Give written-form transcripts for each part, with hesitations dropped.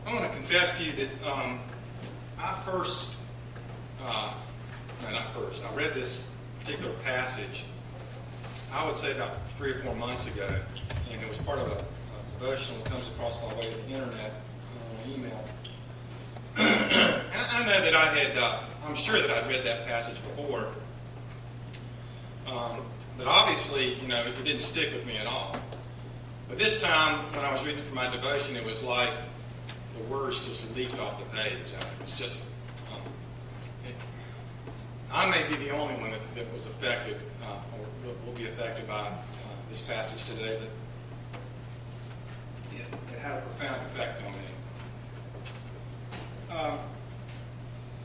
I want to confess to you that I read this particular passage, I would say about 3 or 4 months ago, and it was part of a devotional that comes across my way to the internet, on email. And I know that I'm sure that I'd read that passage before, but obviously, it didn't stick with me at all. But this time, when I was reading it for my devotion, it was like the words just leaked off the page. It's just, I may be the only one that was affected, or will be affected by this passage today, but it had a profound effect on me.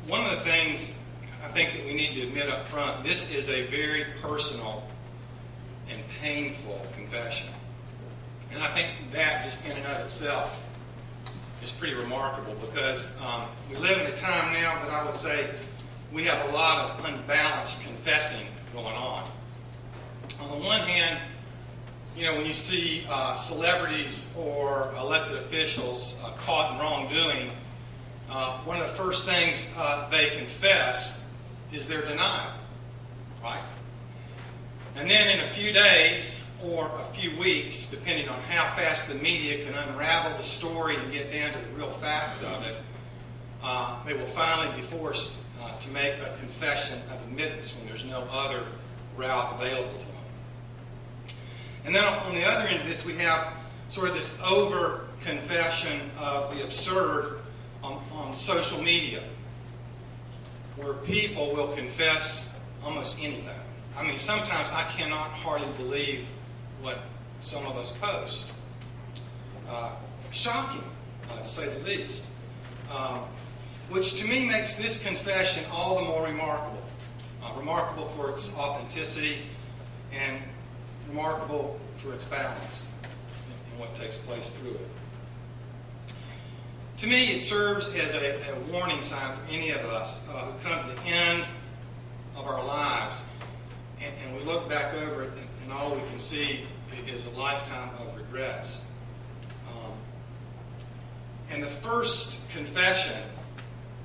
One of the things I think that we need to admit up front, this is a very personal and painful confession. And I think that just in and of itself is pretty remarkable, because we live in a time now that I would say we have a lot of unbalanced confessing going on. On the one hand, when you see celebrities or elected officials caught in wrongdoing, one of the first things they confess is their denial, right? And then in a few days or a few weeks, depending on how fast the media can unravel the story and get down to the real facts of it, they will finally be forced to make a confession of admittance when there's no other route available to them. And then on the other end of this, we have sort of this over-confession of the absurd on social media, where people will confess almost anything. I mean, sometimes I cannot hardly believe what some of us post. Shocking, to say the least. Which to me makes this confession all the more remarkable. Remarkable for its authenticity and remarkable for its balance in what takes place through it. To me, it serves as a warning sign for any of us who come to the end of our lives, and we look back over it, and all we can see is a lifetime of regrets. And the first confession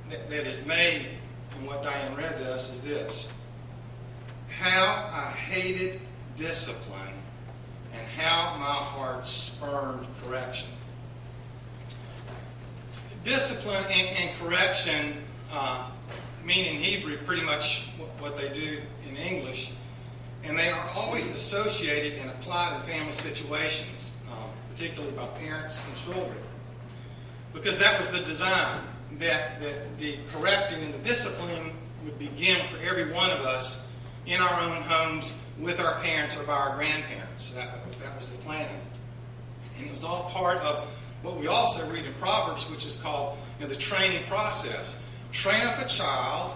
that is made in what Diane read to us is this: how I hated discipline and how my heart spurned correction. Discipline and correction mean in Hebrew pretty much what they do in English, and they are always associated and applied in family situations, particularly by parents and children, because that was the design, that the correcting and the discipline would begin for every one of us in our own homes with our parents or by our grandparents. That was the plan. And it was all part of what we also read in Proverbs, which is called the training process. Train up a child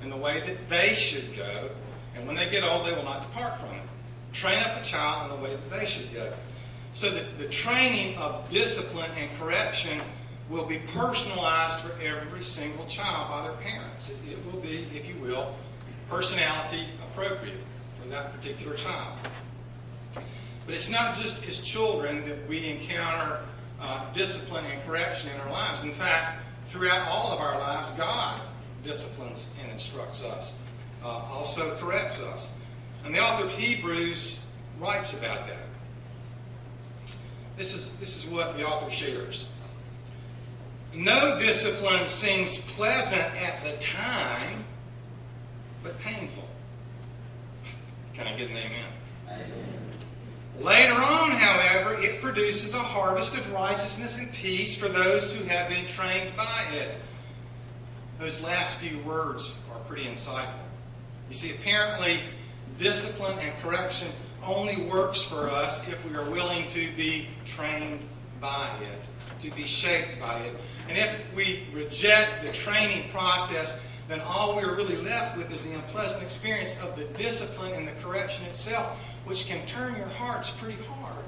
in the way that they should go, and when they get old, they will not depart from it. Train up a child in the way that they should go. So that the training of discipline and correction will be personalized for every single child by their parents. It will be, if you will, personality appropriate for that particular child. But it's not just as children that we encounter discipline and correction in our lives. In fact, throughout all of our lives, God disciplines and instructs us, also corrects us. And the author of Hebrews writes about that. This is what the author shares. No discipline seems pleasant at the time, but painful. Can I get an amen? Amen. Later on, however, it produces a harvest of righteousness and peace for those who have been trained by it. Those last few words are pretty insightful. You see, apparently, discipline and correction only works for us if we are willing to be trained by it, to be shaped by it. And if we reject the training process, then all we're really left with is the unpleasant experience of the discipline and the correction itself, which can turn your hearts pretty hard.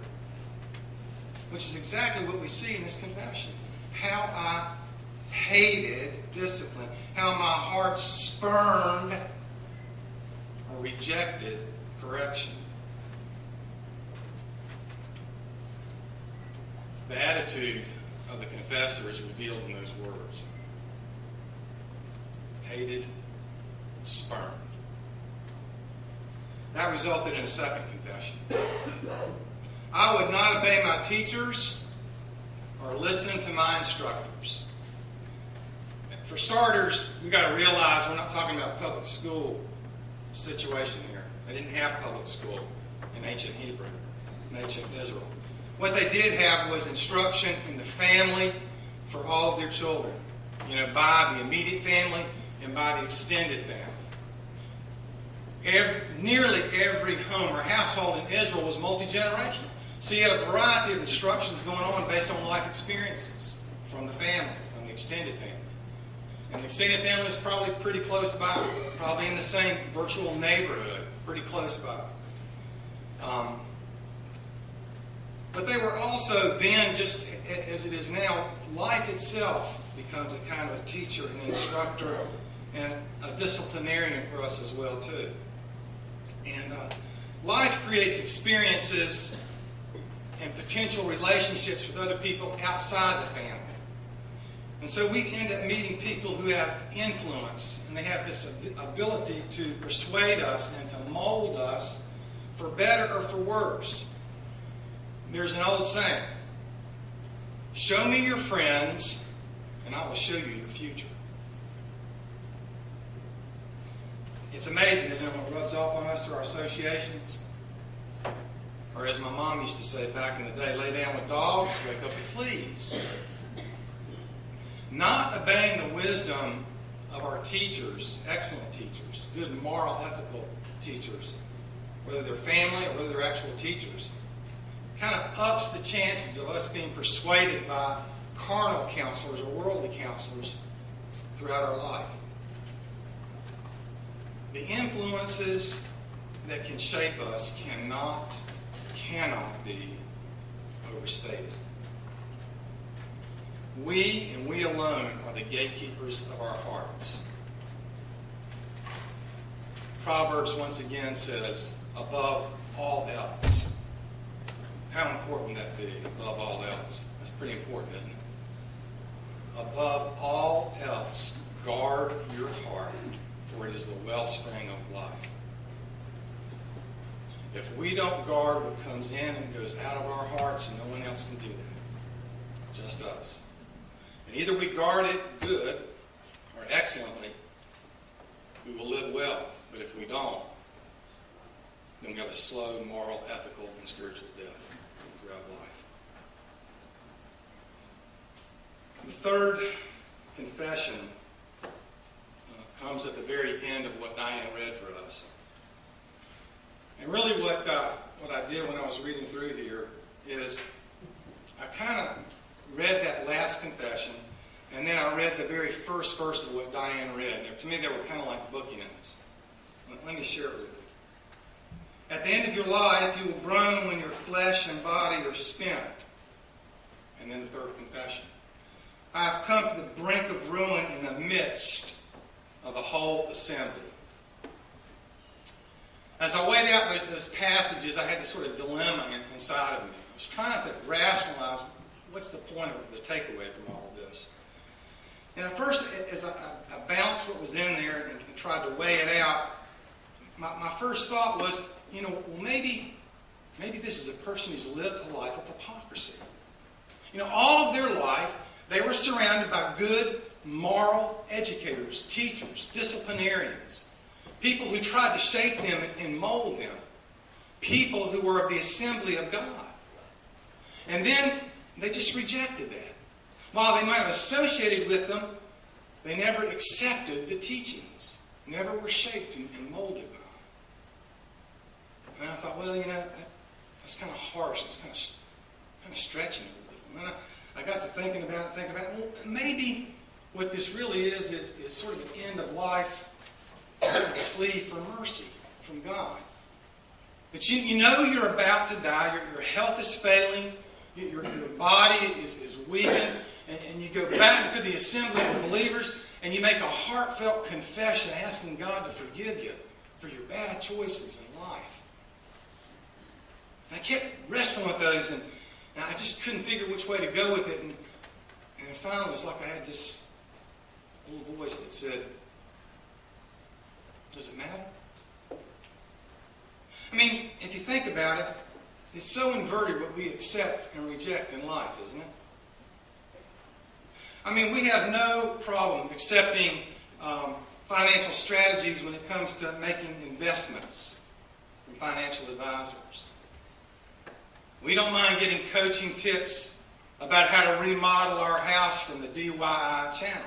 Which is exactly what we see in this confession. How I hated discipline. How my heart spurned or rejected correction. The attitude of the confessor is revealed in those words. Hated, spurned. That resulted in a second confession. I would not obey my teachers or listen to my instructors. For starters, we've got to realize we're not talking about a public school situation here. They didn't have public school in ancient Hebrew, in ancient Israel. What they did have was instruction in the family for all of their children. By the immediate family and by the extended family. Nearly every home or household in Israel was multi-generational. So you had a variety of instructions going on based on life experiences from the family, from the extended family. And the extended family was probably pretty close by, probably in the same virtual neighborhood, pretty close by. But they were also then, just as it is now, life itself becomes a kind of a teacher and instructor and a disciplinarian for us as well, too. And life creates experiences and potential relationships with other people outside the family. And so we end up meeting people who have influence, and they have this ability to persuade us and to mold us for better or for worse. There's an old saying, show me your friends, and I will show you your future. It's amazing, isn't it, what rubs off on us through our associations? Or as my mom used to say back in the day, lay down with dogs, wake up with fleas. Not obeying the wisdom of our teachers, excellent teachers, good moral, ethical teachers, whether they're family or whether they're actual teachers, kind of ups the chances of us being persuaded by carnal counselors or worldly counselors throughout our life. The influences that can shape us cannot be overstated. We and we alone are the gatekeepers of our hearts. Proverbs once again says, above all else. How important would that be, above all else? That's pretty important, isn't it? Above all else, guard your heart, for it is the wellspring of life. If we don't guard what comes in and goes out of our hearts, no one else can do that. Just us. And either we guard it good or excellently, we will live well. But if we don't, then we have a slow, moral, ethical, and spiritual death throughout life. The third confession comes at the very end of what Diane read for us. And really what I did when I was reading through here is I kind of read that last confession, and then I read the very first verse of what Diane read. And to me, they were kind of like bookends. Let me share it with you. At the end of your life, you will groan when your flesh and body are spent. And then the third confession. I have come to the brink of ruin in the midst of the whole assembly. As I weighed out those passages, I had this sort of dilemma inside of me. I was trying to rationalize what's the point of the takeaway from all of this. And at first, as I bounced what was in there and tried to weigh it out, my first thought was, well, maybe this is a person who's lived a life of hypocrisy. All of their life, they were surrounded by good, moral educators, teachers, disciplinarians, people who tried to shape them and mold them, people who were of the assembly of God. And then they just rejected that. While they might have associated with them, they never accepted the teachings, never were shaped and molded by them. And I thought, well, that's kind of harsh. It's kind of stretching it a little. And I got to thinking about it, well, maybe what this really is sort of an end of life plea for mercy from God. That you know you're about to die, your health is failing, your body is weakened, and you go back into the assembly of believers and you make a heartfelt confession asking God to forgive you for your bad choices in life. And I kept wrestling with those, and I just couldn't figure which way to go with it. And And then finally, it was like I had this little voice that said, does it matter? I mean, if you think about it, it's so inverted what we accept and reject in life, isn't it? I mean, we have no problem accepting financial strategies when it comes to making investments from financial advisors. We don't mind getting coaching tips about how to remodel our house from the DIY channel.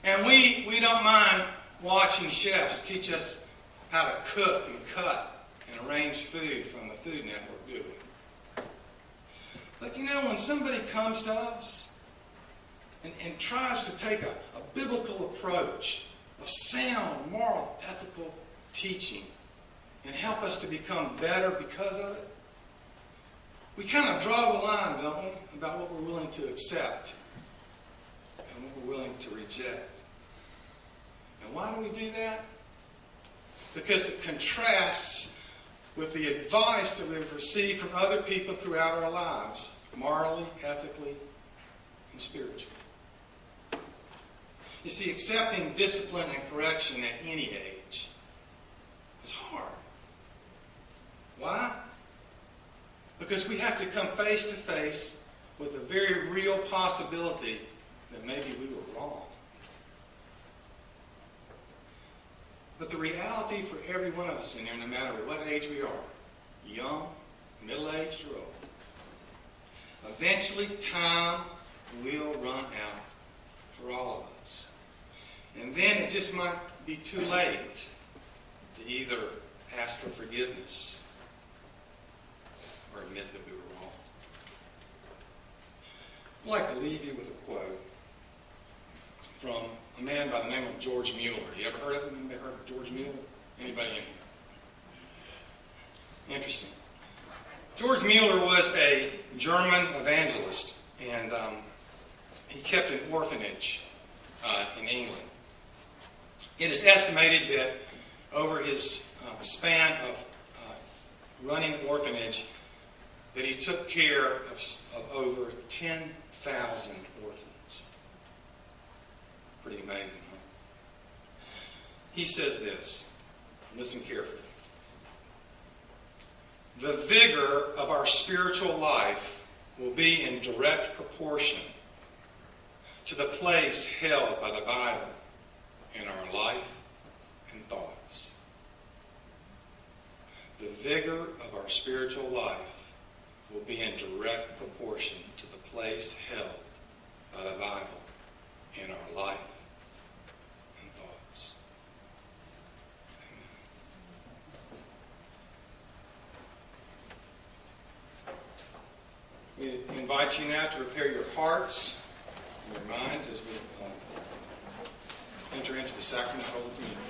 And we don't mind watching chefs teach us how to cook and cut and arrange food from the Food Network, do we? But you know, when somebody comes to us and tries to take a biblical approach of sound, moral, ethical teaching and help us to become better because of it, we kind of draw the line, don't we, about what we're willing to accept and what we're willing to reject. And why do we do that? Because it contrasts with the advice that we've received from other people throughout our lives, morally, ethically, and spiritually. You see, accepting discipline and correction at any age is hard. Why? Because we have to come face to face with a very real possibility that maybe we were wrong. But the reality for every one of us in here, no matter what age we are, young, middle-aged, or old, eventually time will run out for all of us. And then it just might be too late to either ask for forgiveness or admit that we were wrong. I'd like to leave you with a quote from a man by the name of George Mueller. You ever heard of him? Anybody heard of George Mueller? Anybody in here? Interesting. George Mueller was a German evangelist, and he kept an orphanage in England. It is estimated that over his span of running the orphanage, that he took care of over 10,000 orphans. Pretty amazing, huh? He says this. Listen carefully. The vigor of our spiritual life will be in direct proportion to the place held by the Bible in our life and thoughts. The vigor of our spiritual life will be in direct proportion to the place held by the Bible in our life and thoughts. Amen. We invite you now to prepare your hearts and your minds as we enter into the sacrament of Holy Communion.